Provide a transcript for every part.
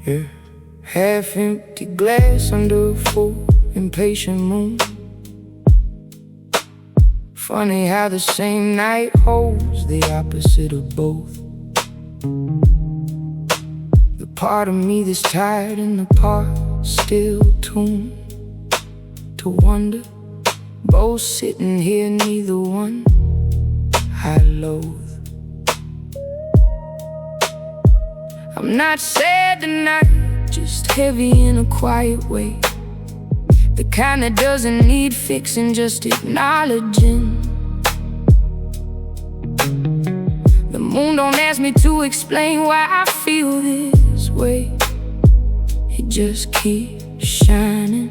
Yeah. Half-empty glass under a full impatient moon. Funny how the same night holds the opposite of both. The part of me that's tired and the part still tuned to wonder. Both sitting here, neither one I loathe. I'm not sad tonight, just heavy in a quiet way. The kind that doesn't need fixing, just acknowledging. The moon don't ask me to explain why I feel this way. It just keeps shining,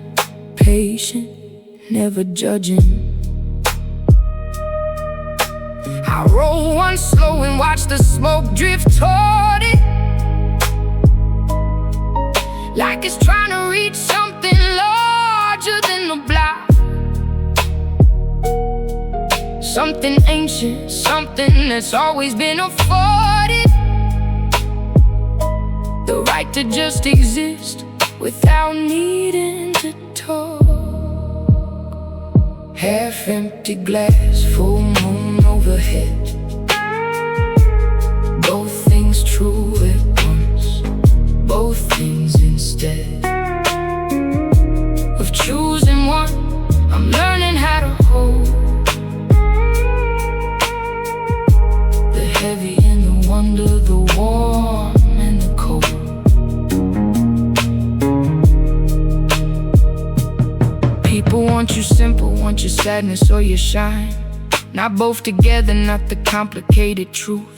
patient, never judging. I roll one slow and watch the smoke drift toward it, like it's trying to reach something larger than the block. Something ancient, something that's always been afforded. The right to just exist without needing to talk. Half-empty glass, full moon overhead. Both things true at once, both things instead of choosing one. I'm learning how to hold the heavy and the wonder, the warm and the cold. People want you simple, want your sadness or your shine. Not both together, not the complicated truth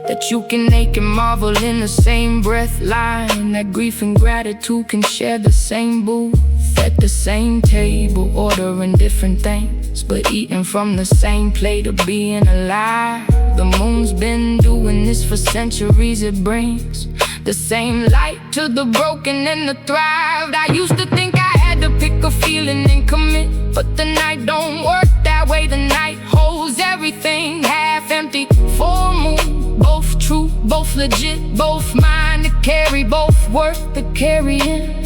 that you can ache and marvel in the same breath line. That grief and gratitude can share the same booth at the same table, ordering different things, but eating from the same plate of being alive. The moon's been doing this for centuries. It brings the same light to the broken and the thrived. I used to think I had to pick a feeling and commit, but the night don't work that way. The night holds everything, half empty, full moon. Both true, both legit, both mine to carry, both worth the carrying.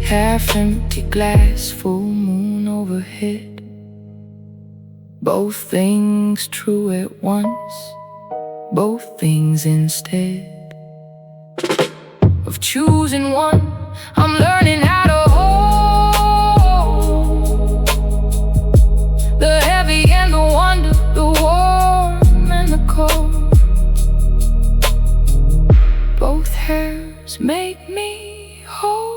Half-empty glass, full moon overhead. Both things true at once, both things instead of choosing one. I'm learning how to hold the heavy and the wonder, the warm and the cold. Both hairs make me whole.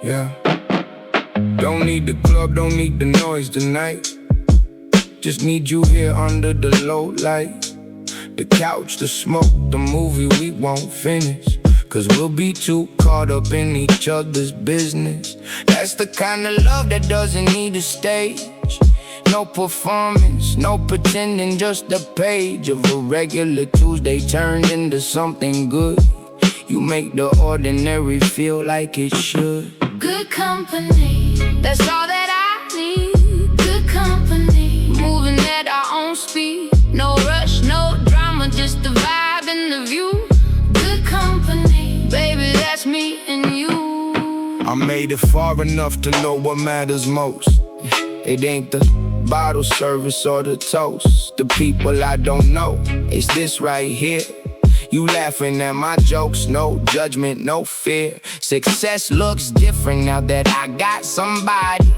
Yeah. Don't need the club, don't need the noise tonight. Just need you here under the low light. The couch, the smoke, the movie we won't finish, 'cause we'll be too caught up in each other's business. That's the kind of love that doesn't need a stage. No performance, no pretending, just a page of a regular Tuesday turned into something good. You make the ordinary feel like it should. Good company, that's all that I need. Good company, moving at our own speed. No rush, no drama, just the vibe and the view. Good company, baby, that's me and you. I made it far enough to know what matters most. It ain't the bottle service or the toast. The people I don't know, it's this right here. You laughing at my jokes, no judgment, no fear. Success looks different now that I got somebody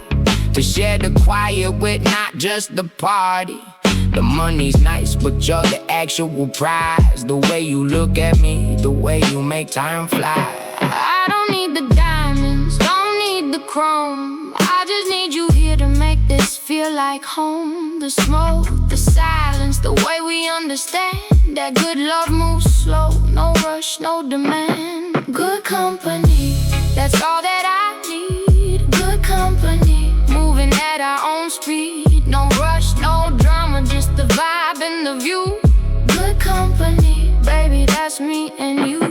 to share the quiet with, not just the party. The money's nice, but you're the actual prize. The way you look at me, the way you make time fly. I don't need the diamonds, don't need the chrome. I just need you here to make this feel like home. The smoke, the silence, the way we understand that good love moves slow. No rush, no demand. Good company, that's all that I need. Good company, moving at our own speed. No rush, no drama, just the vibe and the view. Good company, baby, that's me and you.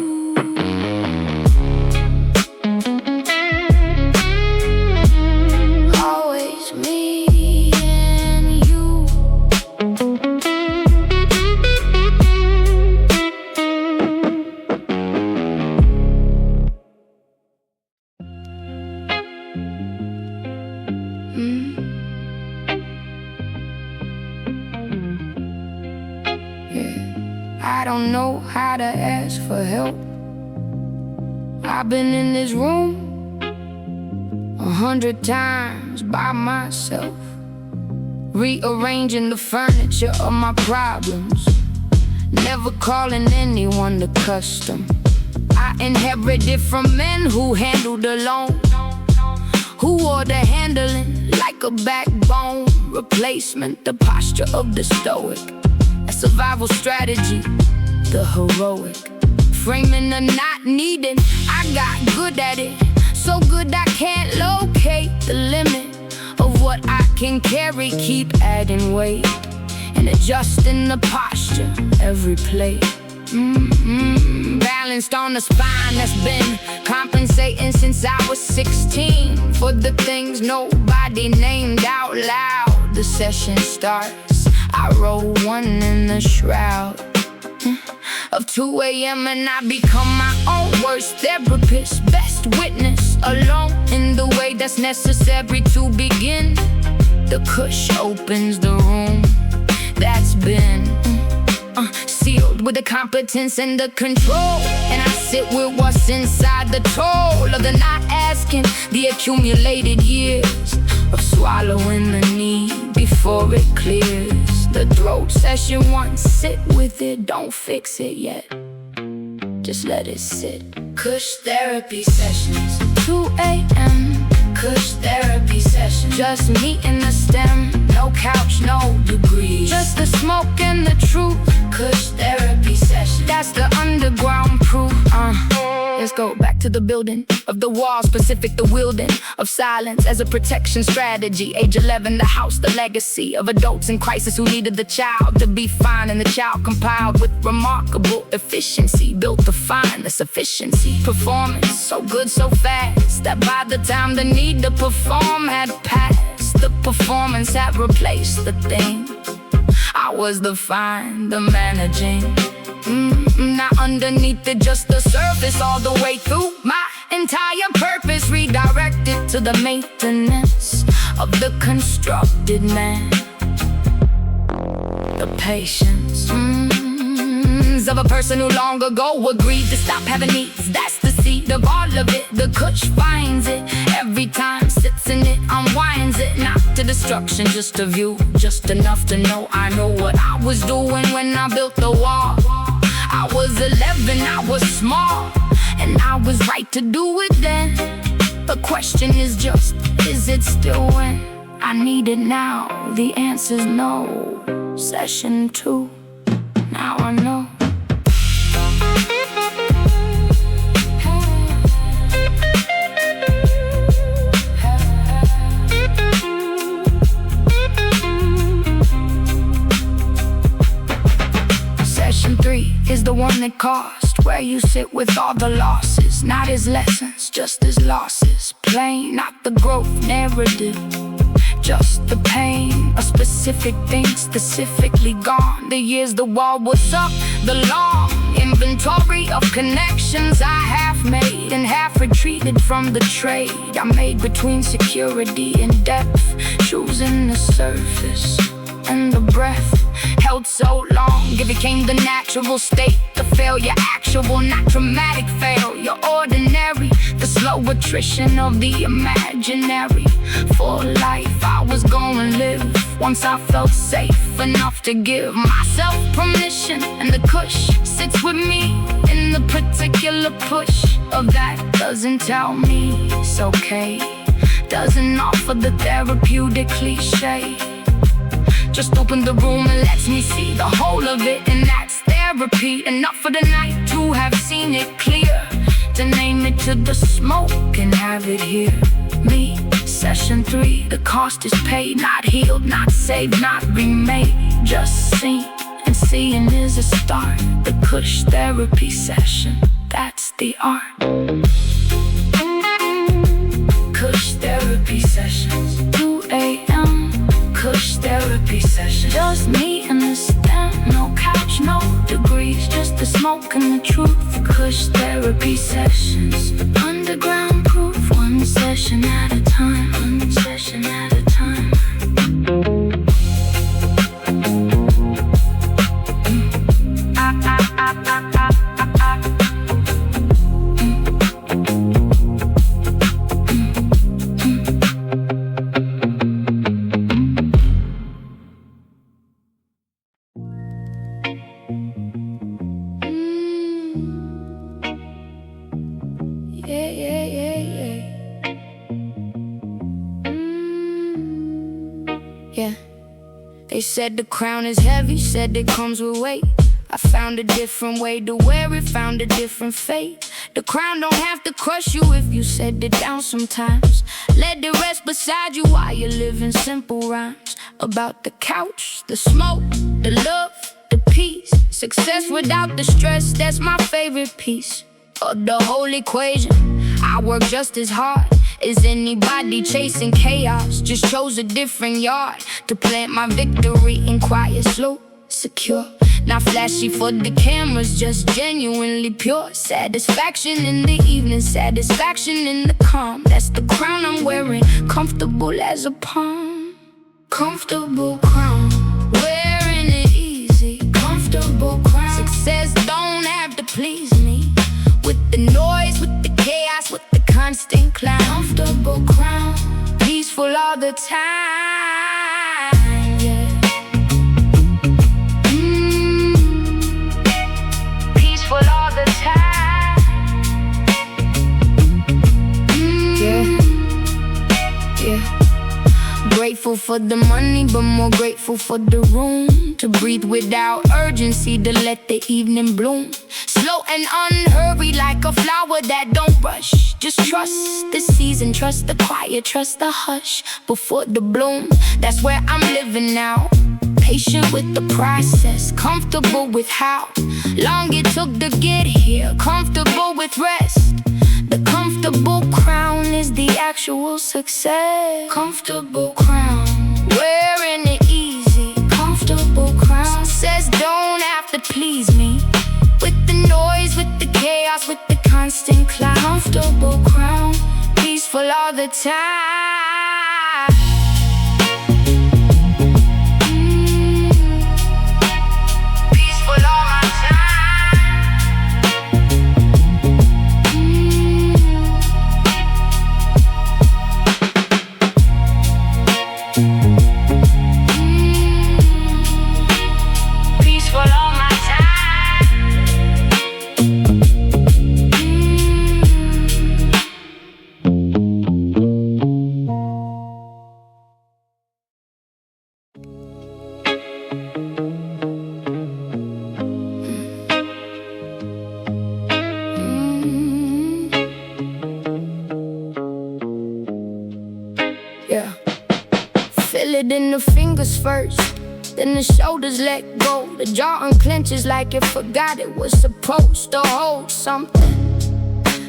Always me and you. I don't know how to ask for help. I've been in this room 100 times by myself, rearranging the furniture of my problems, never calling anyone to custom. I inherited from men who handled alone, who wore the handling like a backbone replacement, the posture of the stoic, a survival strategy, the heroic, framing the not needing. I got good at it, so good I can't locate the limit of what I can carry. Keep adding weight and adjusting the posture every plate. Balanced on the spine that's been compensating since I was 16 for the things nobody named out loud. The session starts, I roll one in the shroud of 2 a.m. and I become my own worst therapist, best witness, alone in the way that's necessary to begin. The kush opens the room that's been sealed with the competence and the control, and I sit with what's inside the toll of the not asking, the accumulated years of swallowing the need before it clears. The throat session once, sit with it, don't fix it yet, just let it sit. Kush therapy sessions, 2 a.m. Kush therapy sessions, just me and the stem, no couch, no degree, just the smoke and the truth. Kush therapy session, that's the underground proof. Let's go back to the building of the wall, specific the wielding of silence as a protection strategy. Age 11, the house, the legacy of adults in crisis who needed the child to be fine, and the child compiled with remarkable efficiency, built to find the sufficiency. Performance so good, so fast, that by the time the need to perform had passed, the performance had replaced the thing. I was the fine, the managing. Not underneath it, just the surface, all the way through my entire purpose, redirected to the maintenance of the constructed man. The patience of a person who long ago agreed to stop having needs. That's the seed of all of it. The kush finds it every time, sits in it, unwinds it. Not to destruction, just a view, just enough to know I know what I was doing when I built the wall. I was 11, I was small, and I was right to do it then. The question is just, is it still when I need it now? The answer's no. Session 2, now I know. Session 3 is the one that cost, where you sit with all the losses, not as lessons, just as losses. Plain, not the growth narrative, just the pain. A specific thing specifically gone. The years the wall was up, the long inventory of connections I half made and half retreated from the trade I made between security and depth, choosing surface. And the breath held so long, it became the natural state. The failure actual, not dramatic failure, ordinary. The slow attrition of the imaginary. For life I was gonna live once I felt safe enough to give myself permission. And the kush sits with me in the particular push of that. Doesn't tell me it's okay, doesn't offer the therapeutic cliche. Just open the room and lets me see the whole of it, and that's therapy. Enough for the night to have seen it clear, to name it to the smoke and have it here. Me, session 3, the cost is paid. Not healed, not saved, not remade. Just seen, and seeing is a start. The kush therapy session, that's the art. Kush therapy sessions, 2 a.m. Kush therapy session. Just me and the stem, no couch, no degrees, just the smoke and the truth. Kush therapy sessions, underground proof. One session at a time, one session at a time. Yeah, they said the crown is heavy, said it comes with weight. I found a different way to wear it, found a different fate. The crown don't have to crush you if you set it down sometimes. Let it rest beside you while you're living simple rhymes about the couch, the smoke, the love, the peace. Success without the stress, that's my favorite piece of the whole equation. I work just as hard as anybody chasing chaos, just chose a different yard to plant my victory in quiet, slow, secure. Not flashy for the cameras, just genuinely pure. Satisfaction in the evening, satisfaction in the calm. That's the crown I'm wearing, comfortable as a palm. Comfortable crown, wearing it easy. Comfortable crown, success don't have to please me. With the noise, with the chaos, with the constant clown. Comfortable crown, peaceful all the time, yeah. Peaceful all the time, yeah. Grateful for the money, but more grateful for the room to breathe without urgency, to let the evening bloom. Slow and unhurried like a flower that don't rush. Just trust the season, trust the quiet, trust the hush before the bloom. That's where I'm living now. Patient with the process, comfortable with how long it took to get here, comfortable with rest. The comfortable crown is the actual success. Comfortable crown, wearing it easy. Comfortable crown, success don't have to please me. With the noise, with the chaos, with the constant cloud. Comfortable crown, peaceful all the time. Peaceful all my peaceful all my yeah. Feel it in the fingers first, then the shoulders let go. The jaw unclenches like it forgot it was supposed to hold something.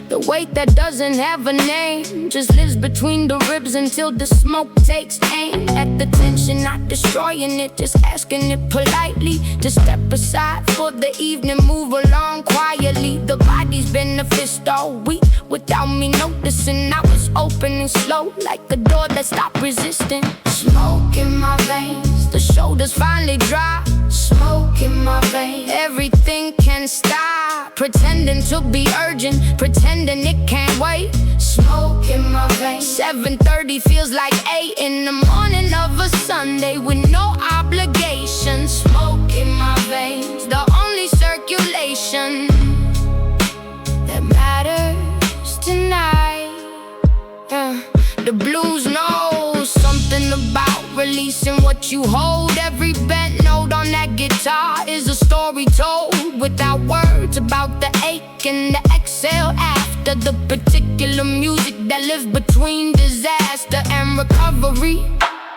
The weight that doesn't have a name just lives between the ribs until the smoke takes aim at the tension, not destroying it, just asking it politely to step aside for the evening, move along quietly. The body's been a fist all week without me noticing. I was opening slow like a door that stopped resisting. Smoke Smoke in my veins, The shoulders finally drop. smoke in my veins. Everything can stop. Pretending to be urgent, pretending it can't wait. Smoke in my veins. 7:30 feels like 8 in the morning of a Sunday with no obligations. Smoke in my veins. The only circulation that matters tonight. The blues know something about releasing what you hold. Every bent note on that guitar is a story told without words, about the ache and the exhale after the particular music that lives between disaster and recovery.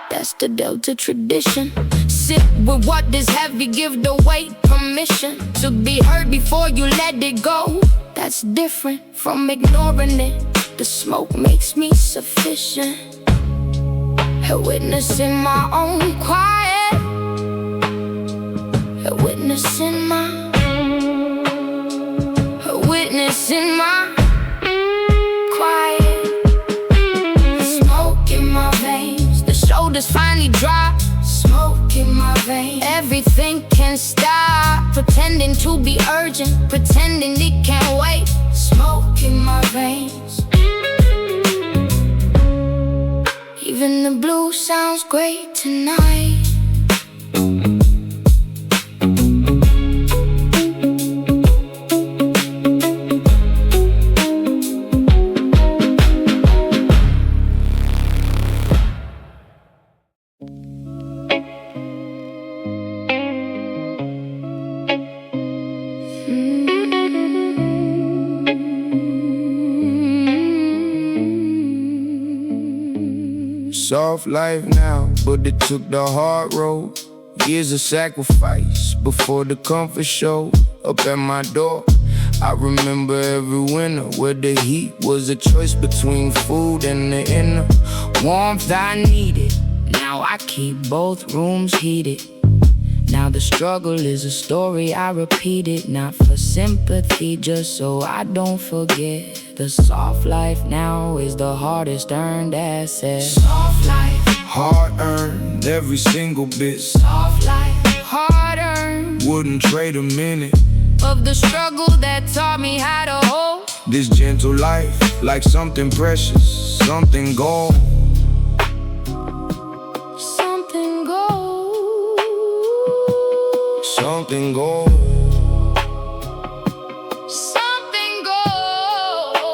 That's the Delta tradition. Sit with what is heavy, give the weight permission to be heard before you let it go. That's different from ignoring it. The smoke makes me sufficient. Witnessing my own quiet. Witnessing my quiet. Smoke in my veins. The shoulders finally drop. Smoke in my veins. Everything can stop. Pretending to be urgent, pretending it can't wait. Smoke in my veins. Even the blues sounds great tonight. Soft life now, but it took the hard road. Years of sacrifice before the comfort showed up at my door. I remember every winter where the heat was a choice between food and the inner Warmth I needed. Now I keep both rooms heated. Now the struggle is a story I repeat it, not for sympathy, just so I don't forget. The soft life now is the hardest earned asset. Soft life. hard earned, every single bit. Soft life. Hard earned Wouldn't trade a minute. of the struggle that taught me how to hold. This gentle life, like something precious, something gold. Something gold. Something gold. Something gold.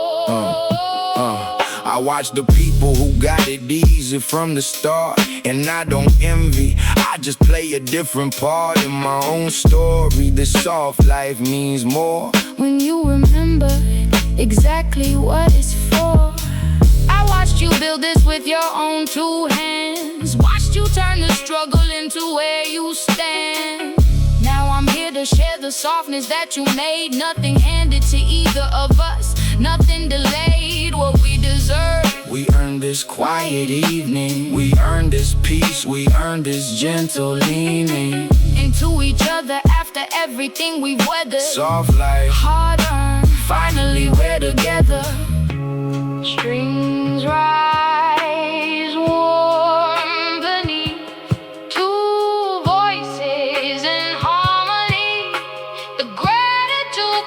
I watch the people who got it easy from the start, and I don't envy. I just play a different part in my own story. This soft life means more When you remember exactly what it's for. I watched you build this with your own two hands. Watched you turn the struggle into where you stand. Now I'm here to share the softness that you made. Nothing handed to either of us, nothing delayed, what we deserve. We earned this quiet evening. We earned this peace. We earned this gentle leaning Into each other after everything we've weathered. Soft life, Hard earned, finally we're together. Strings rise warm beneath two voices in harmony. The gratitude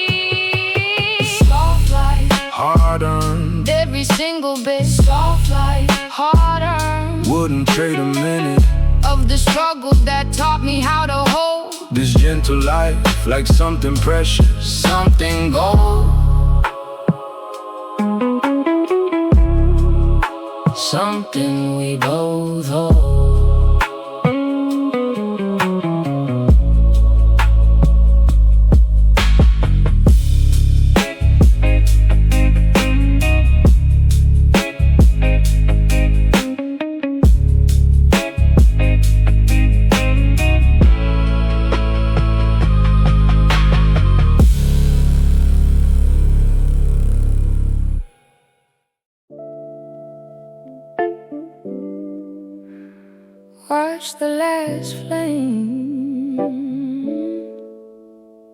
complete. Soft life. hard earned, Every single bit Soft life. hard earned wouldn't trade a minute. of the struggle that taught me how to hold. This gentle life, like something precious, Something gold. Something we both hold. Watch the last flame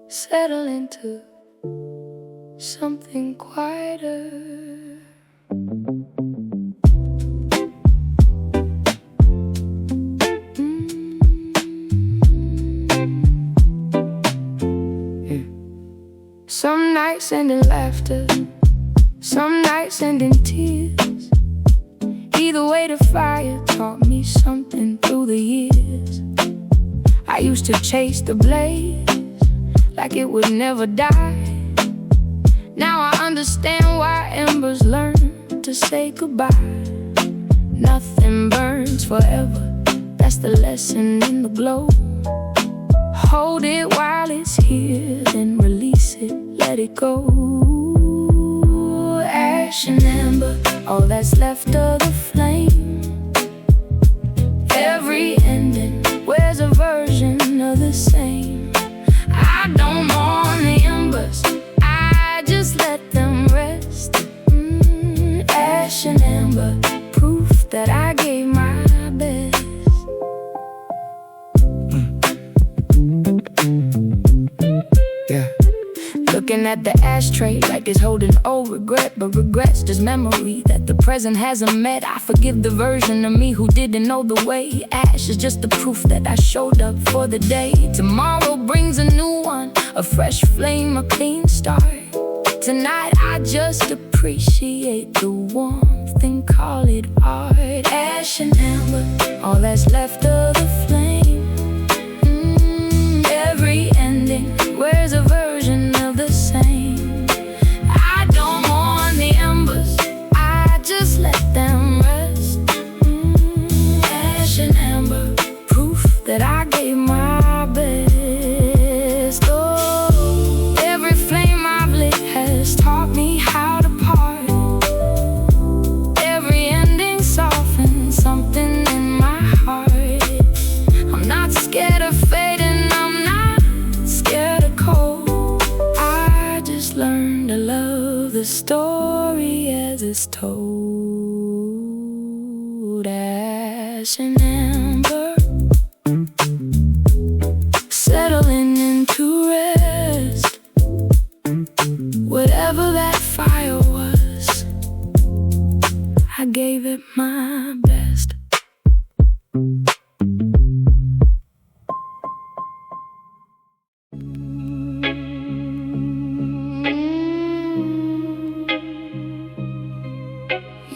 settle into something quieter. nights end in laughter, some nights end in tears. Either way, the fire taught me something through the years. I used to chase the blaze like it would never die. Now I understand why embers learn to say goodbye. Nothing burns forever, that's the lesson in the glow. Hold it while it's here, then release it, let it go. Ash and amber, all that's left of the flame. Every ending wears a version of the same. I don't mourn the embers, I just let them rest. Ash and amber, proof that I gave my best. Yeah. Looking at the ashtray like it's holding old regret, but regret's just memory that the present hasn't met. I forgive the version of me who didn't know the way. Ash is just the proof that I showed up for the day. Tomorrow brings a new one, a fresh flame, a clean start. Tonight I just appreciate the warmth and call it art. Ash and amber, all that's left of the flame. Every ending wears a version of the same. I don't mourn the embers, I just let them rest. Ash and amber, proof that I gave my best. Oh, every flame I've lit has taught me how to part. Every ending softens something in my heart. I'm not scared of fading, I'm not scared of cold. I just learned to love the story as it's told. Ash and amber, settling into rest. Whatever that fire was, I gave it my best.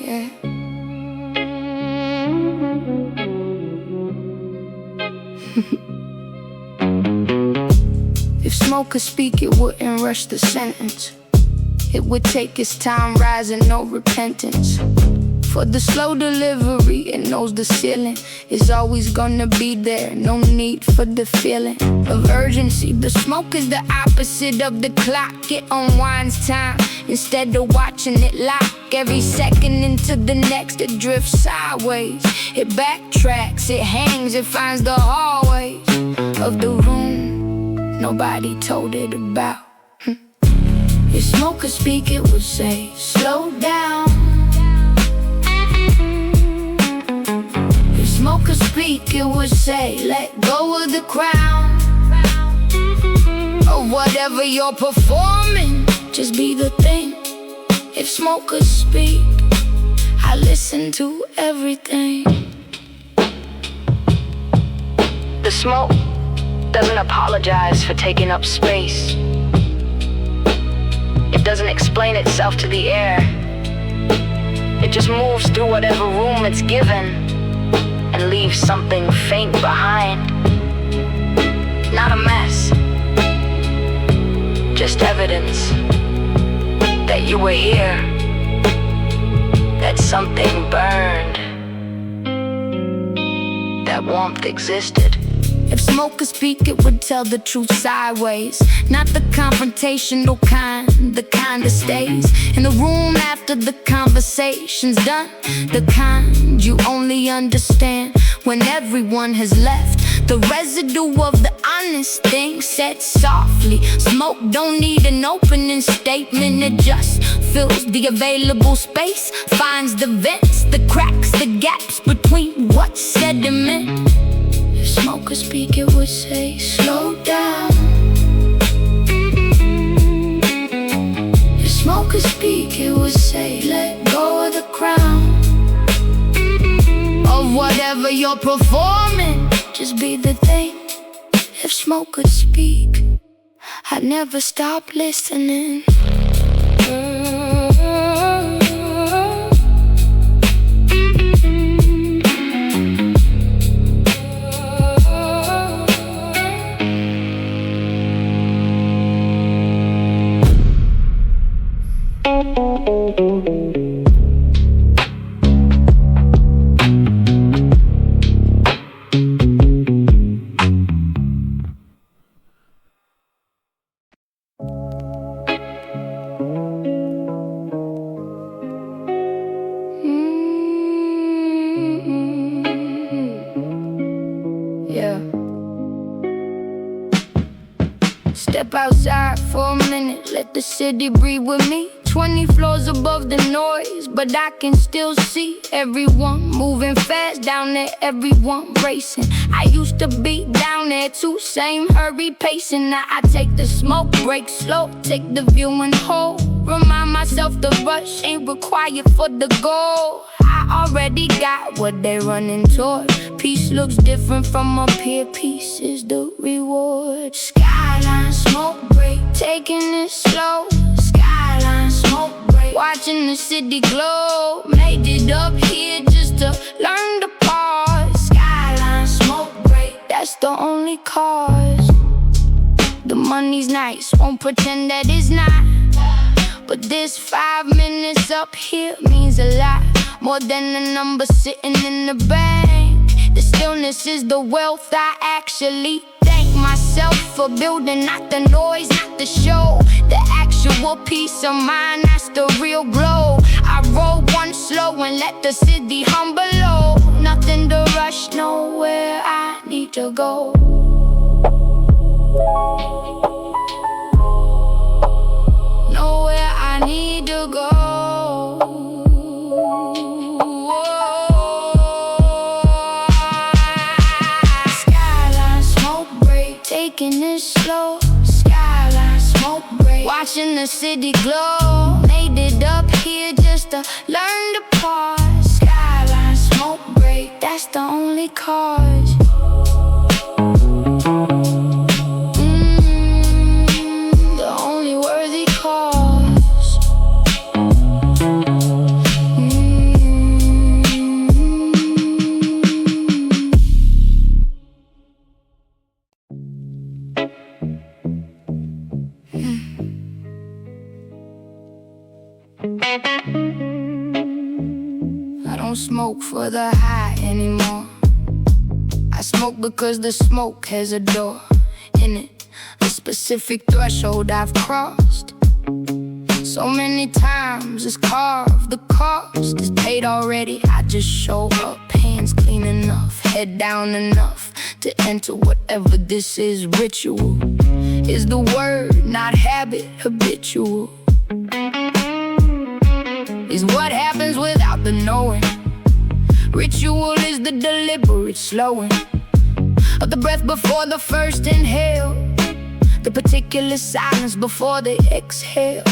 Yeah. If smoke could speak, it wouldn't rush the sentence. It would take its time rising, no repentance. For the slow delivery, it knows the ceiling is always gonna be there. No need for the feeling of urgency. The smoke is the opposite of the clock. It unwinds time instead of watching it lock. Every second into the next, it drifts sideways. It backtracks, it hangs, it finds the hallways of the room nobody told it about. If smoke could speak, it would say, slow down. If smoke could speak, it would say, let go of the crown. Or whatever you're performing, just be the thing. If smoke could speak, I listen to everything. The smoke doesn't apologize for taking up space. It doesn't explain itself to the air. It just moves through whatever room it's given and leaves something faint behind. Not a mess, just evidence that you were here, that something burned, that warmth existed. If smoke could speak, it would tell the truth sideways. Not the confrontational kind, the kind that stays in the room after the conversation's done. The kind you only understand when everyone has left. The residue of the honest thing said softly. Smoke don't need an opening statement. It just fills the available space, finds the vents, the cracks, the gaps between what's said and meant. If smoke could speak, it would say, slow down. If smoke could speak, it would say, let go of the crown. Of whatever you're performing, just be the thing. If smoke could speak, I'd never stop listening. Yeah. Step outside for a minute, let the city breathe with me. 20 floors above the noise, but I can still see everyone moving fast down there, everyone racing. I used to be down there too, same hurry pacing. Now I take the smoke break slow, take the view and hold. Remind myself the rush ain't required for the goal. I already got what they running toward. Peace looks different from up here, peace is the reward. Skyline smoke break, taking it slow. Skyline smoke break, watching the city glow. Made it up here just to learn to pause. Skyline smoke break, that's the only cause. The money's nice, won't pretend that it's not. But this 5 minutes up here means a lot. More than a number sitting in the bank. The stillness is the wealth I actually thank myself for building. Not the noise, not the show. The actual peace of mind, that's the real glow. I roll one slow and let the city hum below. Nothing to rush, nowhere I need to go. Nowhere I need to go. Skyline smoke break, taking it slow. Skyline smoke break, watching the city glow. Made it up here just to learn to pause. Skyline smoke break, that's the only cause. The only worthy cause. I don't smoke for the high anymore. I smoke because the smoke has a door in it, a specific threshold I've crossed. So many times it's carved, the cost is paid already. I just show up, hands clean enough, head down enough to enter whatever this is. Ritual is the word, not habit. Habitual is what happens without the knowing. Ritual is the deliberate slowing of the breath before the first inhale, the particular silence before the exhale.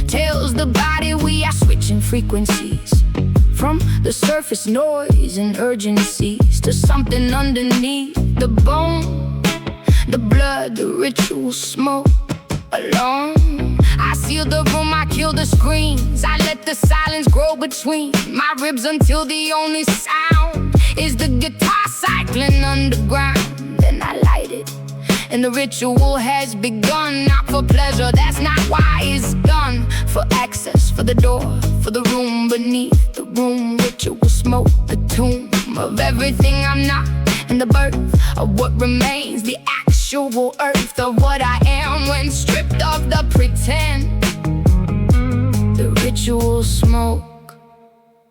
Tells the body we are switching frequencies from the surface noise and urgencies to something underneath the bone, the blood, the ritual smoke alone. I seal the room, I kill the screams. I let the silence grow between my ribs until the only sound is the guitar cycling underground. Then I light it, and the ritual has begun. Not for pleasure, that's not why it's done. For access, for the door, for the room beneath the room. Ritual smoke, the tomb of everything I'm not, and the birth of what remains, the actual earth of what I am when stripped of the pretend. The ritual smoke,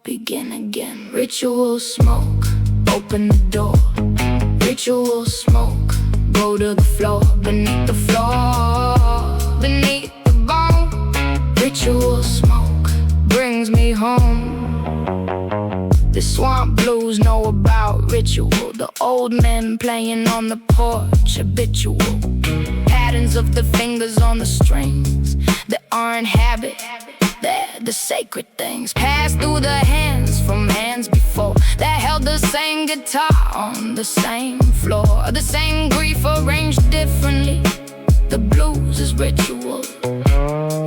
begin again. Ritual smoke, open the door. Ritual smoke, go to the floor, beneath the floor, beneath the bone. Ritual smoke brings me home. The swamp blues know about ritual. The old men playing on the porch, habitual. Patterns of the fingers on the strings that aren't habit, they're the sacred things. Passed through the hands from hands before that held the same guitar on the same floor. The same grief arranged differently. The blues is ritual,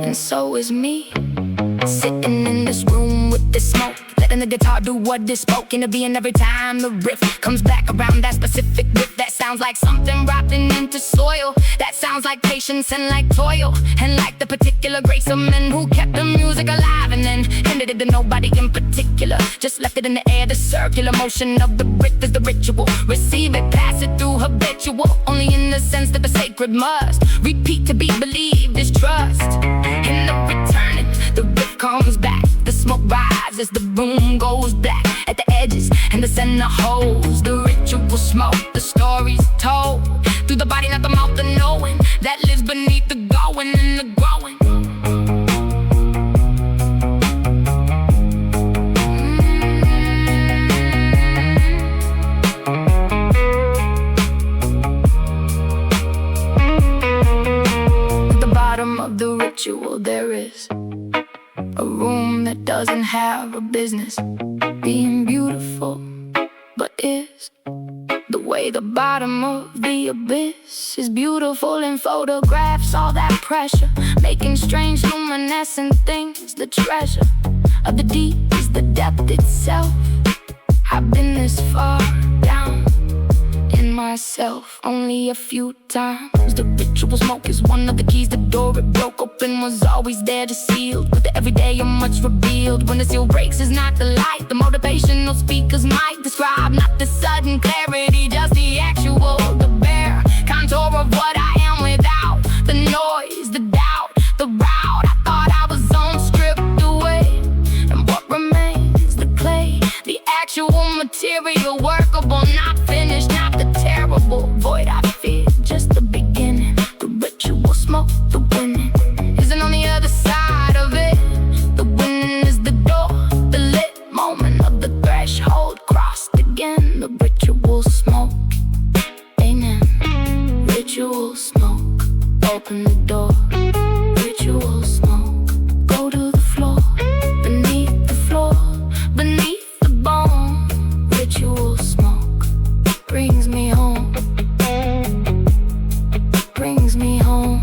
and and so is me. Sitting in this room with this smoke, letting the guitar do what it spoke, intervening every time the riff comes back around. That specific riff that sounds like something rotting into soil, that sounds like patience and like toil, and like the particular grace of men who kept the music alive and then handed it to nobody in particular, just left it in the air. The circular motion of the riff is the ritual. Receive it, pass it through habitual, only in the sense that the sacred must repeat to be believed is trust. In the returning, the riff comes back, the smoke rises, the room goes black at the edges and the center holds. The ritual smoke, the stories told through the body, not the mouth, the knowing that lives beneath the going and the growing. At the bottom of the ritual there is a room that doesn't have a business being beautiful, but is. The way the bottom of the abyss is beautiful in photographs. All that pressure, making strange luminescent things. The treasure of the deep is the depth itself. I've been this far down in myself only a few times. The ritual smoke is one of the keys. The door it broke open was always there to seal. With the everyday and much revealed. When the seal breaks is not the light the motivational speakers might describe. Not the sudden clarity, just the actual, the bare contour of what I am without the noise, the doubt, the route I thought I was on stripped away. And what remains, the clay, the actual material, workable, not finished, not the terrible void I feared, just the beginning. The ritual smoke, the winning isn't on the other side of it. The winning is the door, the lit moment of the threshold crossed again. The ritual smoke, amen. Ritual smoke, open the door. Ritual smoke, go to the floor, beneath the floor, beneath the bone. Ritual smoke brings me home, brings me home.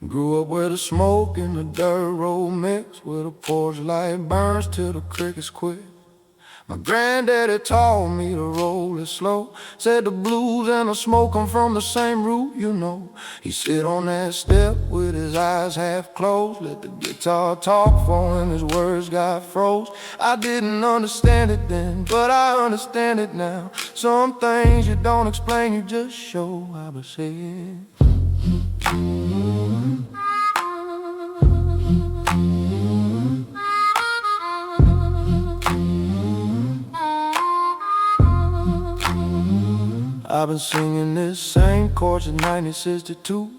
Grew up where the smoke and the dirt road mix, where the porch light burns till the crickets quit. My granddaddy taught me to roll it slow. Said the blues and the smoke come from the same root, you know. He sit on that step with his eyes half closed, let the guitar talk for him, his words got froze. I didn't understand it then, but I understand it now. Some things you don't explain, you just show. I was saying I've been singing this same chord since 1962.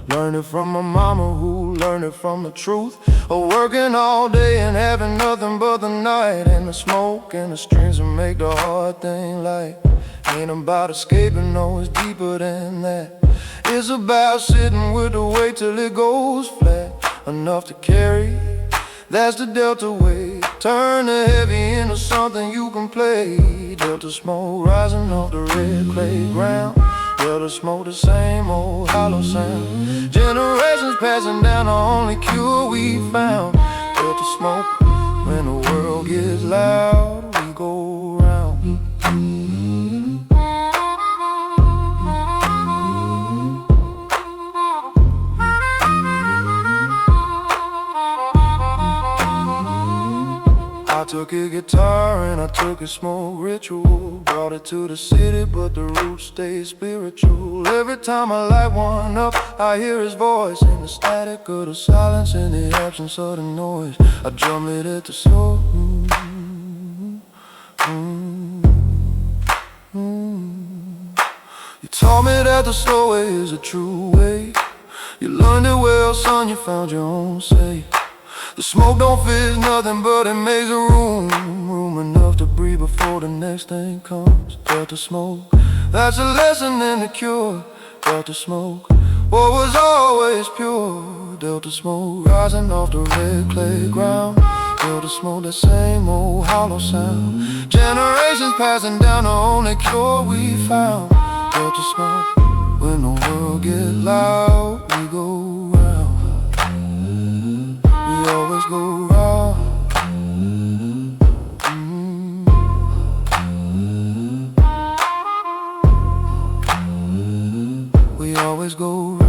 Learned it from my mama who learned it from the truth of working all day and having nothing but the night. And the smoke and the strings that make the hard thing light. Ain't about escaping, no, it's deeper than that. It's about sitting with the weight till it goes flat, enough to carry. That's the delta wave. Turn the heavy into something you can play. Delta smoke rising off the red clay ground. Delta smoke, the same old hollow sound. Generations passing down, the only cure we found. Delta smoke, when the world gets loud, we go round. I took a guitar and I took a smoke ritual. Brought it to the city, but the roots stay spiritual. Every time I light one up, I hear his voice in the static of the silence, in the absence of the noise. I drum it at the soul. that the slow way is a true way. You learned it well, son, you found your own say. The smoke don't fit nothing, but it makes a room enough to breathe before the next thing comes. Delta smoke, that's a lesson and a cure. Delta smoke, what was always pure. Delta smoke, rising off the red clay ground. Delta smoke, that same old hollow sound. Generations passing down, the only cure we found. Delta smoke, when the world get loud, we go round. We always go round. We always go round.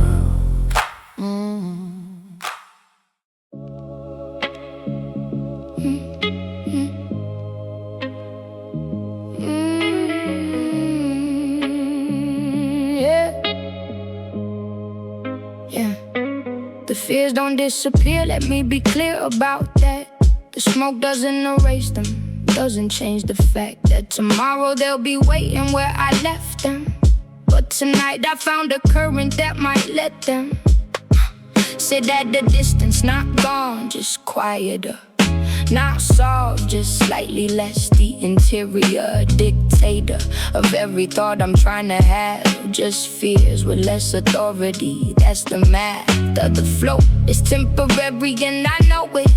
The fears don't disappear, let me be clear about that. The smoke doesn't erase them, doesn't change the fact that tomorrow they'll be waiting where I left them. But tonight I found a current that might let them sit at the distance, not gone, just quieter. Not solved, just slightly less the interior dictator of every thought I'm trying to have. Just fears with less authority, that's the math of the flow. It's temporary and I know it,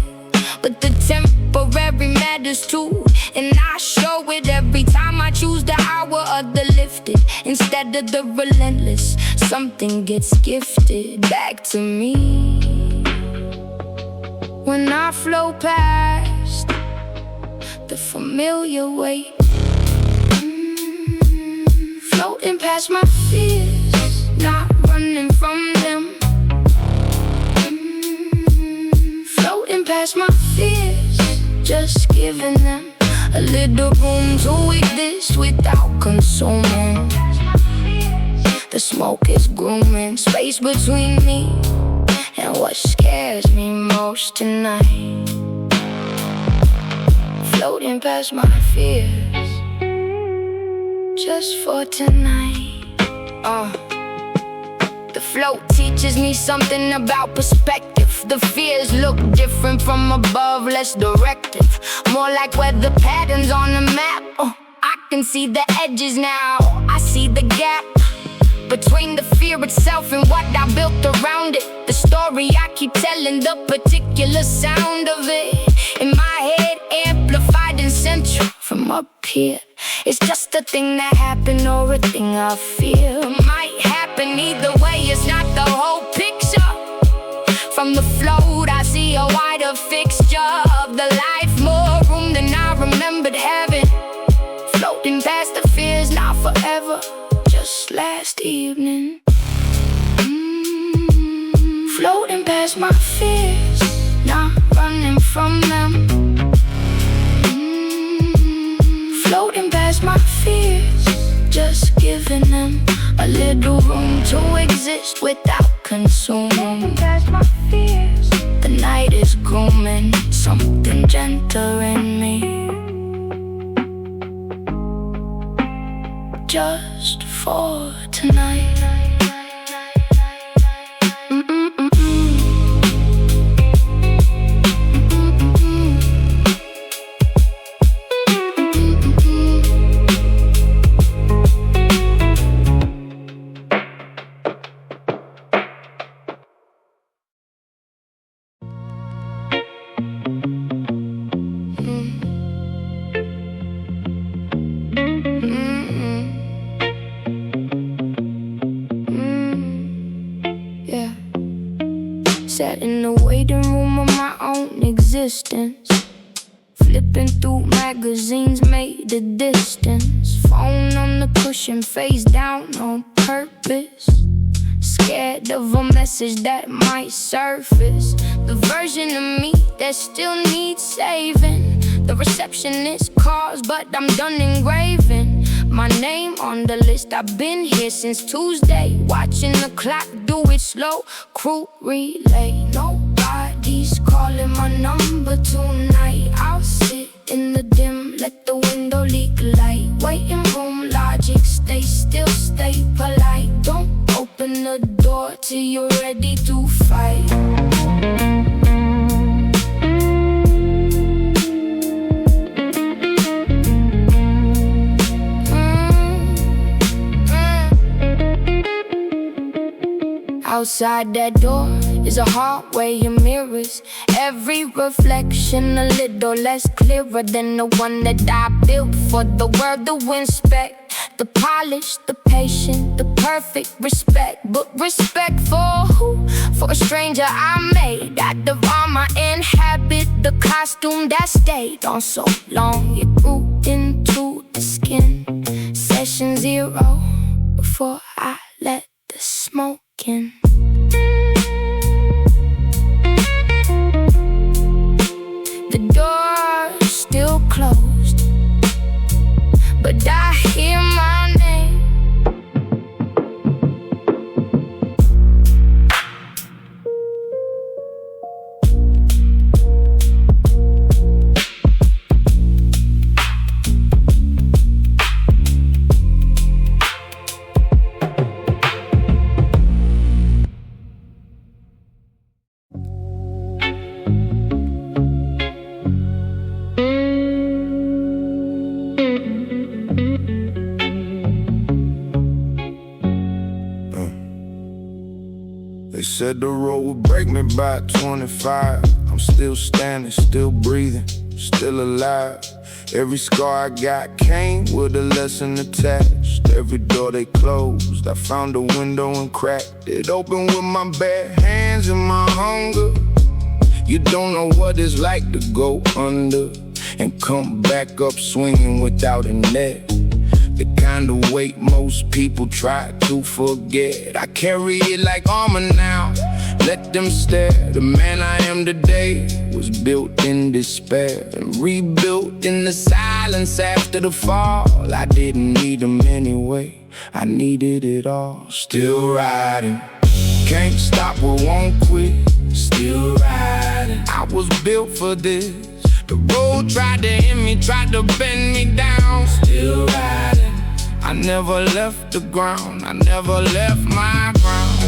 but the temporary matters too. And I show it every time I choose the hour of the lifted instead of the relentless. Something gets gifted back to me when I flow past the familiar weight, floating past my fears, not running from them. Floating past my fears, just giving them a little room to exist without consuming. The smoke is grooming space between me and what scares me most tonight. Floating past my fears, just for tonight. The float teaches me something about perspective. The fears look different from above, less directive, more like weather patterns on a map. I can see the edges now, I see the gap between the fear itself and what I built around it. The story I keep telling, the particular sound of it in my head, amplified and central from up here. It's just a thing that happened or a thing I fear might happen. Either way, it's not the whole picture. From the float, I see a wider fixture of the life, more room than I remembered having. Floating past the fears, not forever, just last evening. Floating past my fears, not running from them. Floating past my fears, just giving them a little room to exist without consuming. Floating past my fears, the night is grooming something gentler in me, just for tonight. Sat in the waiting room of my own existence, flipping through magazines, made a distance. Phone on the cushion, face down on purpose, scared of a message that might surface. The version of me that still needs saving. The receptionist calls, but I'm done engraving my name on the list. I've been here since Tuesday, watching the clock do its slow crew relay. Nobody's calling my number tonight. I'll sit in the dim, let the window leak light. Waiting room, large logic, stay still, stay polite. Don't open the door till you're ready to fight. Outside that door is a hallway of mirrors. Every reflection a little less clearer than the one that I built for the world to inspect. The polished, the patient, the perfect respect. But respect for who? For a stranger I made out of armor and habit. The costume that stayed on so long, it grew into the skin. Session 0 before I let the smoke in. The door's still closed, but I hear my name. They said the road would break me by 25. I'm still standing, still breathing, still alive. Every scar I got came with a lesson attached. Every door they closed, I found a window and cracked it open with my bare hands and my hunger. You don't know what it's like to go under and come back up swinging without a net. The kind of weight most people try to forget. I carry it like armor now, let them stare. The man I am today was built in despair and rebuilt in the silence after the fall. I didn't need them anyway, I needed it all. Still riding, can't stop or won't quit. Still riding, I was built for this. The road tried to hit me, tried to bend me down. Still riding, I never left the ground, I never left my ground.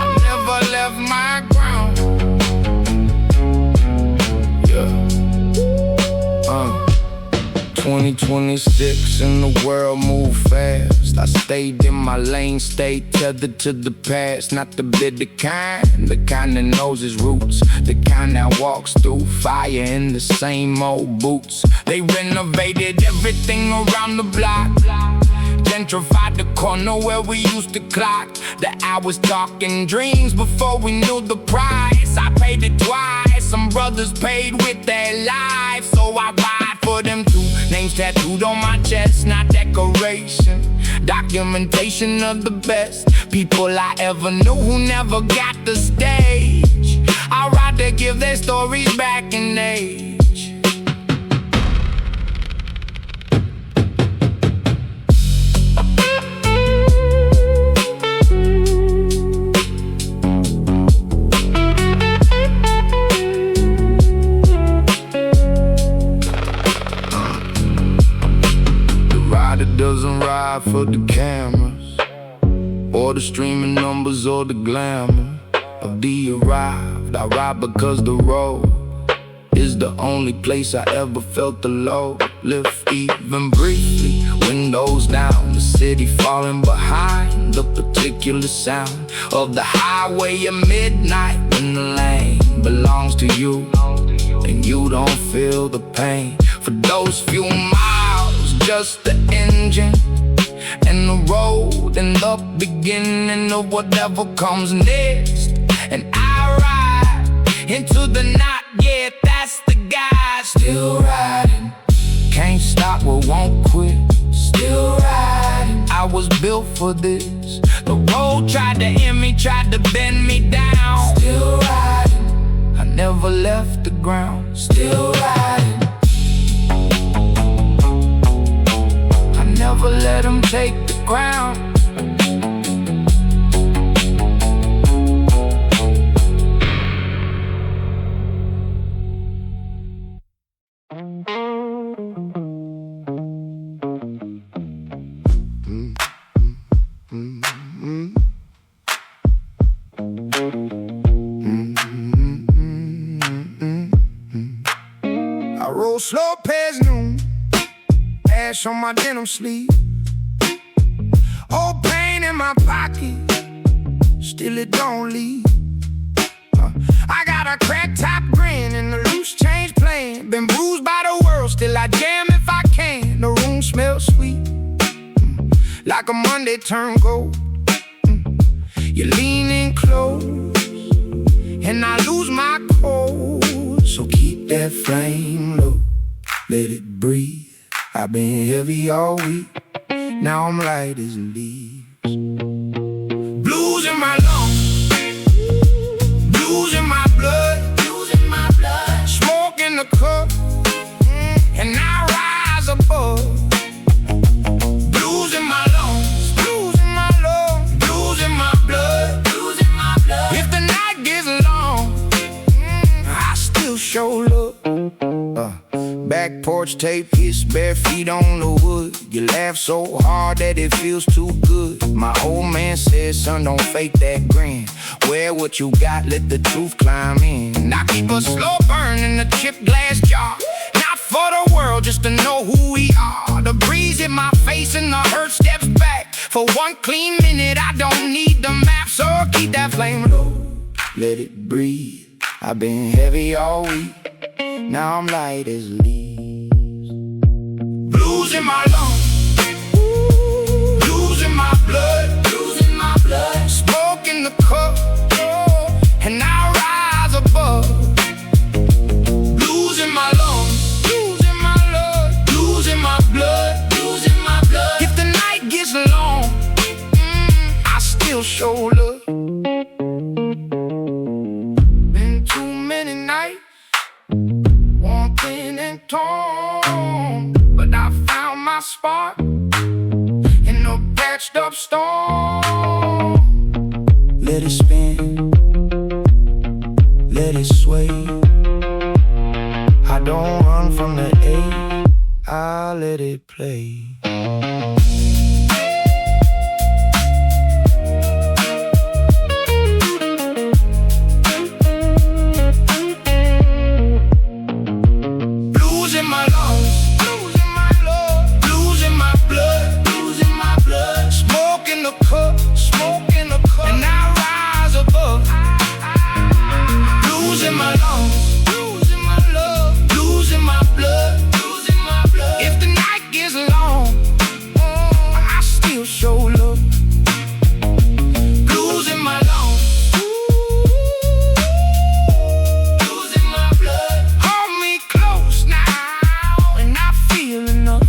I never left my ground. Yeah. 2026 and the world move fast. I stayed in my lane, stayed tethered to the past. Not the bitter kind, the kind that knows its roots, the kind that walks through fire in the same old boots. They renovated everything around the block, gentrified the corner where we used to clock the hours, talking dreams before we knew the price. I paid it twice, some brothers paid with their lives, so I ride for them too. Names tattooed on my chest, not decoration, documentation of the best people I ever knew who never got the stage. I ride to give their stories back in age. Doesn't ride for the cameras or the streaming numbers or the glamour of the arrived. I ride because the road is the only place I ever felt the load lift, even briefly. Windows down, the city falling behind, the particular sound of the highway at midnight when the lane belongs to you and you don't feel the pain for those few miles. Just the engine and the road and the beginning of whatever comes next. And I ride into the night, yeah, that's the guy. Still riding, can't stop or won't quit. Still riding, I was built for this. The road tried to hit me, tried to bend me down. Still riding, I never left the ground. Still riding, never let them take the ground. I roll slow past noon, ash on my denim sleeve. Old pain in my pocket, still it don't leave. I got a crack top grin and a loose change plan. Been bruised by the world, still I jam if I can. The room smells sweet, like a Monday turned gold. You lean in close, and I lose my cold. So keep that flame low, let it breathe. I've been heavy all week, now I'm light as leaves. Blues in my lungs, blues in my blood, blues in my blood. Smoke in the cup, and I rise above. Blues in my lungs, blues in my lungs, blues in my blood, blues in my blood. If the night gets long, I still show love. Back porch tape hits, bare feet on the wood. You laugh so hard that it feels too good. My old man says, son, don't fake that grin. Wear what you got, let the truth climb in. I keep a slow burn in a chipped glass jar, not for the world, just to know who we are. The breeze in my face and the hurt steps back. For one clean minute, I don't need the map. So keep that flame low, let it breathe. I've been heavy all week, now I'm light as leaves. Blues in my lungs, blues in my blood, blues in my blood. Smoke in the cup, and I rise above. Blues in my lungs, blues in my love, blues in my blood, blues in my blood. If the night gets long, I still show love. Been too many nights, one thin and torn, but I found my spot in a patched up storm. Let it spin, let it sway. I don't run from the A, I let it play. Blues in my lungs, blues in my love, blues in my blood, blues in my blood. Smoke in the cup, smoke in the cup, and I rise above. Blues in my lungs, blues in my love, blues in my blood, blues in my blood. If the night gets long, I still show love. Blues in my lungs, blues in my blood. Hold me close now, and I feel enough.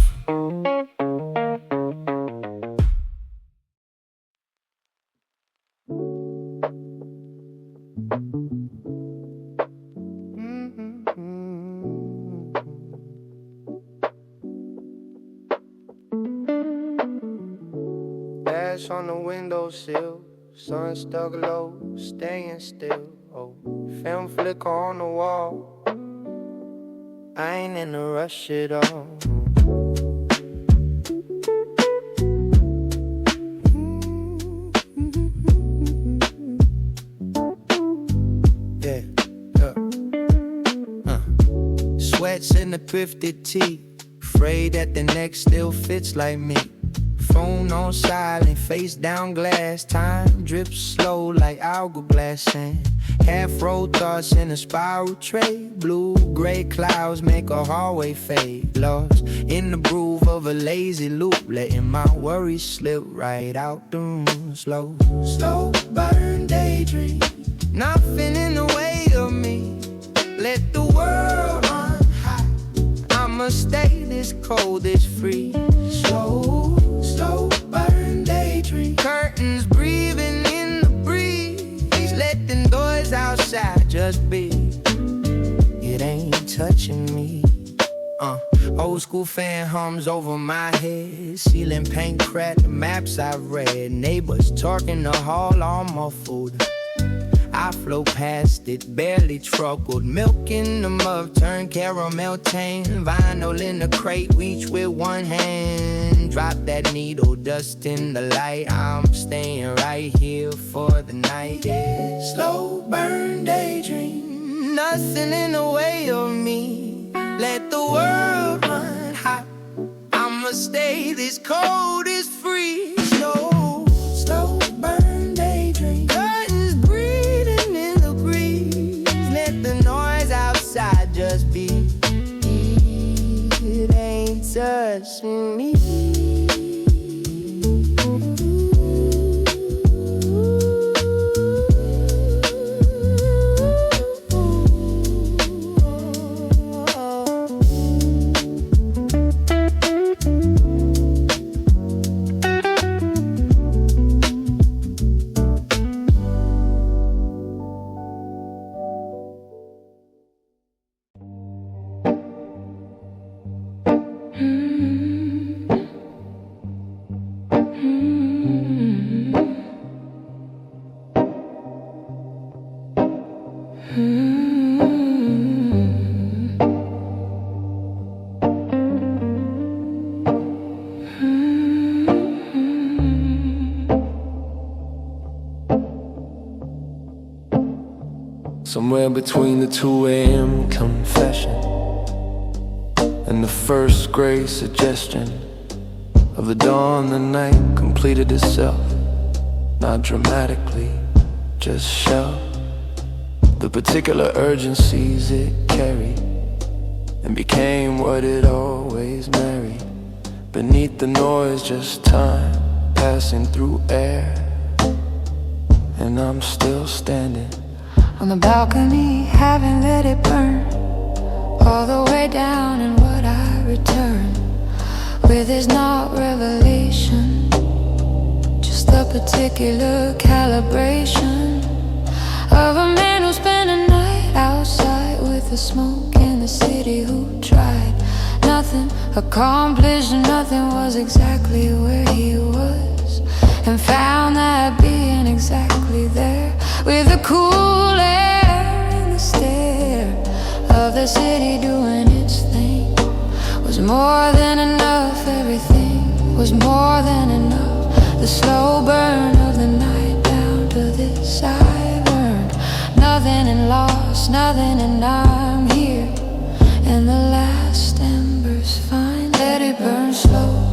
Ash on the windowsill, sun stuck low, staying still. Oh, film flicker on the wall, I ain't in a rush at all. Sweats in the thrifted tee, afraid that the next still fits like me. Phone on silent, face down glass. Time drips slow like hourglass sand. Half-roll thoughts in a spiral tray. Blue-gray clouds make a hallway fade. Lost in the groove of a lazy loop, letting my worries slip right out the room. Slow, slow burn daydream, nothing in the way of me. Let the world run high, I'ma stay this cold, this free. Slow, slow burn daydream, curtains breathing in the breeze. Let the noise outside just be, it ain't touching me. Old school fan hums over my head. Ceiling paint cracked, the maps I've read. Neighbors talking the hall all muffled. I flow past it, barely truckled. Milk in the mug turned caramel tang. Vinyl in the crate, reach with one hand. drop that needle dust in the light. I'm staying right here for the night. Yeah. Slow burn daydream, nothing in the way of me. Let the world run hot, I'ma stay this cold as free. Slow burn daydream, curtains breathing in the breeze. Let the noise outside just be. It ain't touching me. Somewhere between the 2 a.m. confession and the first gray suggestion of the dawn, the night completed itself, not dramatically, just shelved the particular urgencies it carried and became what it always married. Beneath the noise, just time passing through air, and I'm still standing on the balcony, haven't let it burn all the way down, and what I return with is not revelation, just a particular calibration of a man who spent a night outside with the smoke in the city, who tried nothing, accomplished nothing, was exactly where he was, and found that being exactly there with the cool air and the stare of the city doing its thing was more than enough. Everything was more than enough. The slow burn of the night down to this I burned. Nothing and lost, nothing, and I'm here, and the last embers fine. Let it burn slow,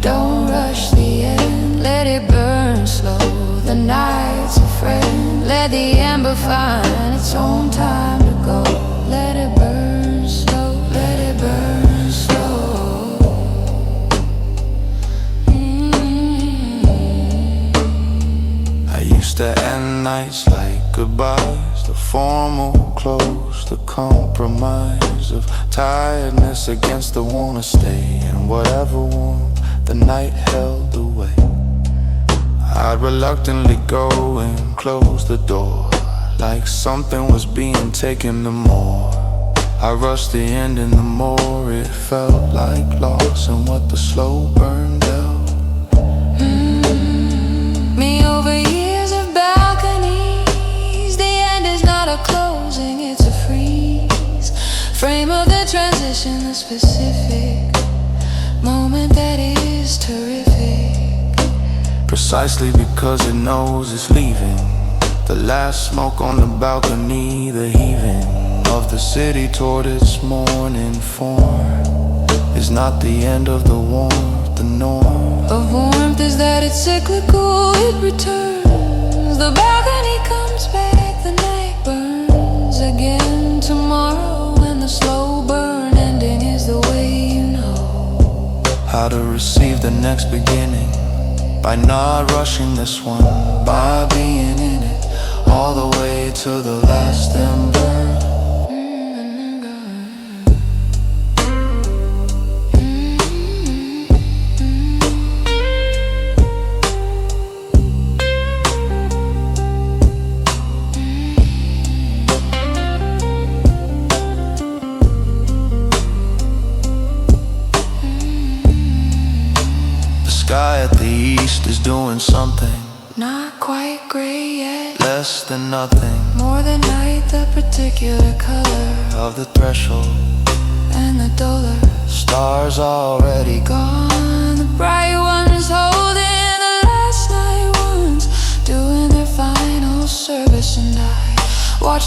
don't rush the end. Let it burn slow, the night's a friend. Let the ember find its own time to go. Let it burn slow, let it burn slow. I used to end nights like goodbyes, the formal close, the compromise of tiredness against the wanna stay, and whatever warmth the night held away, I'd reluctantly go and close the door, like something was being taken the more I rushed the end, and the more it felt like loss, and what the slow burn dealt me over years of balconies. The end is not a closing, it's a freeze. Frame of the transition, the specific moment that is terrific. precisely because it knows it's leaving. The last smoke on the balcony, the heaving of the city toward its morning form is not the end of the warmth, the norm of warmth is that it's cyclical, it returns. The balcony comes back, the night burns again tomorrow, and the slow burn ending is the way you know how to receive the next beginning, by not rushing this one, by being in it all the way to the last ember. Sky at the east is doing something, not quite gray yet, less than nothing, more than night, the particular color of the threshold, and the duller stars already gone. The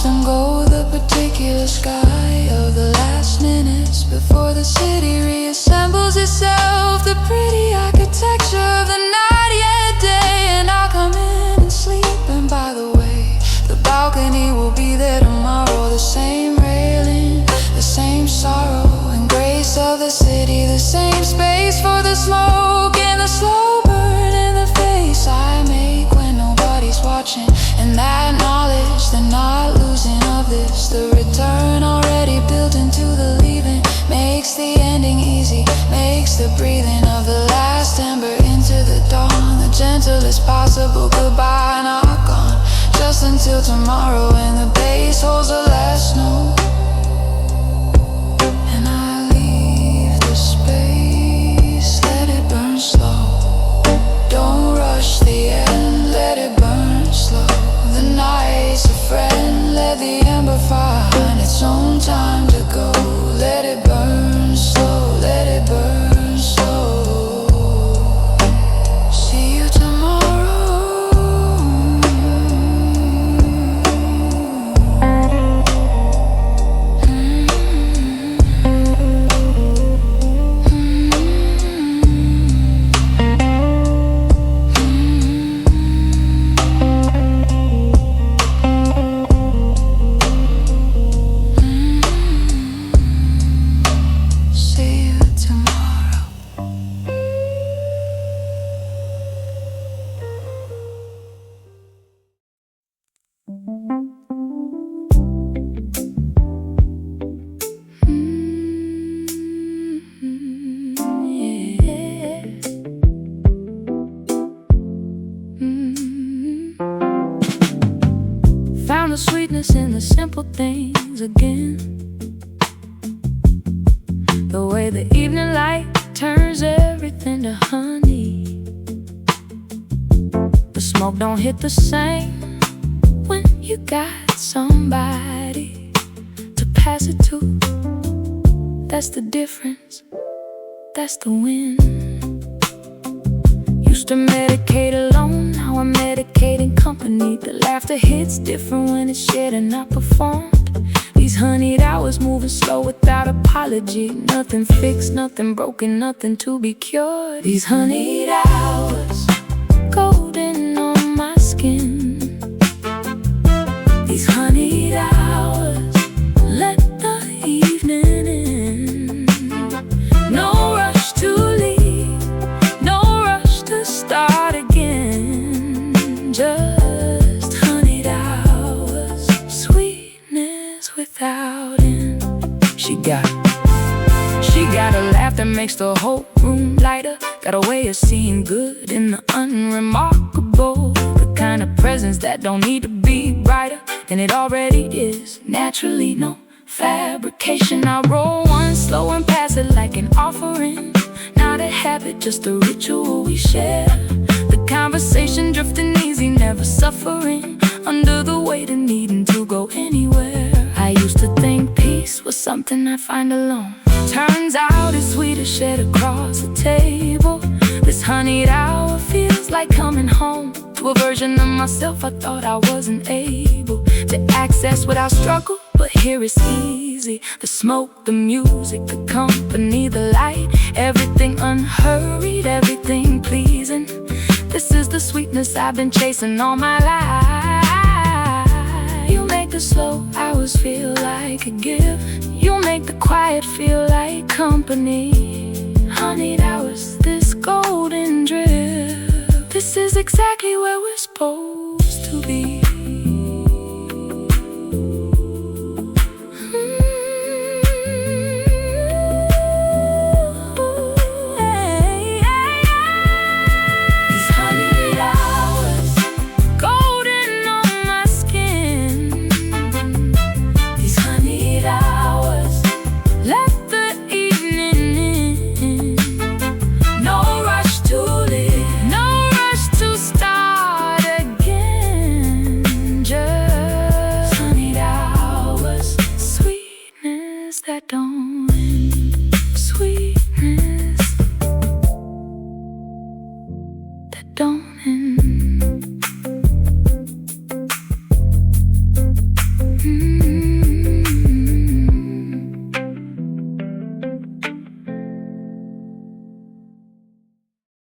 watch them go, the particular sky of the last minutes before the city reassembles itself. The pretty architecture of the not yet day, and I'll come in and sleep. And by the way, the balcony will be there tomorrow. The same railing, the same sorrow and grace of the city, the same space for the smoke and the slow burn in the face I make when nobody's watching. And that knowledge, the not losing of this, the return already built into the leaving, makes the ending easy, makes the breathing of the last ember into the dawn the gentlest possible goodbye. Knock on just until tomorrow, and the bass holds the last note. And I leave the space, let it burn slow. Don't rush the end, let it burn slow. The night's a friend, let the ember find its own time to go. Let it burn slow, let it burn slow. See you tomorrow. See you tomorrow. Found the sweetness in the simple things again. The way the evening light turns everything to honey. The smoke don't hit the same when you got somebody to pass it to. That's the difference, that's the win. Used to medicate alone, now I medicate in company. The laughter hits different when it's shared and not performed. These honeyed hours moving slow without apology. Nothing fixed, nothing broken, nothing to be cured. These honeyed hours, golden on my skin. These honeyed hours, let the evening in. No rush to leave, no rush to start again. Just honeyed hours, sweetness without end. She got a laugh that makes the whole room lighter. Got a way of seeing good in the unremarkable. The kind of presence that don't need to be brighter than it already is. Naturally, no fabrication. I roll one slow and pass it like an offering. Not a habit, just a ritual we share. The conversation drifting easy, never suffering under the weight of needing to go anywhere. I used to think peace was something I'd find alone. Turns out it's sweeter shared across the table. This honeyed hour feels like coming home to a version of myself I thought I wasn't able to access without struggle. But here it's easy. The smoke, the music, the company, the light, everything unhurried, everything pleasing. This is the sweetness I've been chasing all my life. You make the slow hours feel like a gift. You make the quiet feel like company. Honeyed hours, this golden drift. This is exactly where we're supposed to be. That don't end, sweetness that don't end.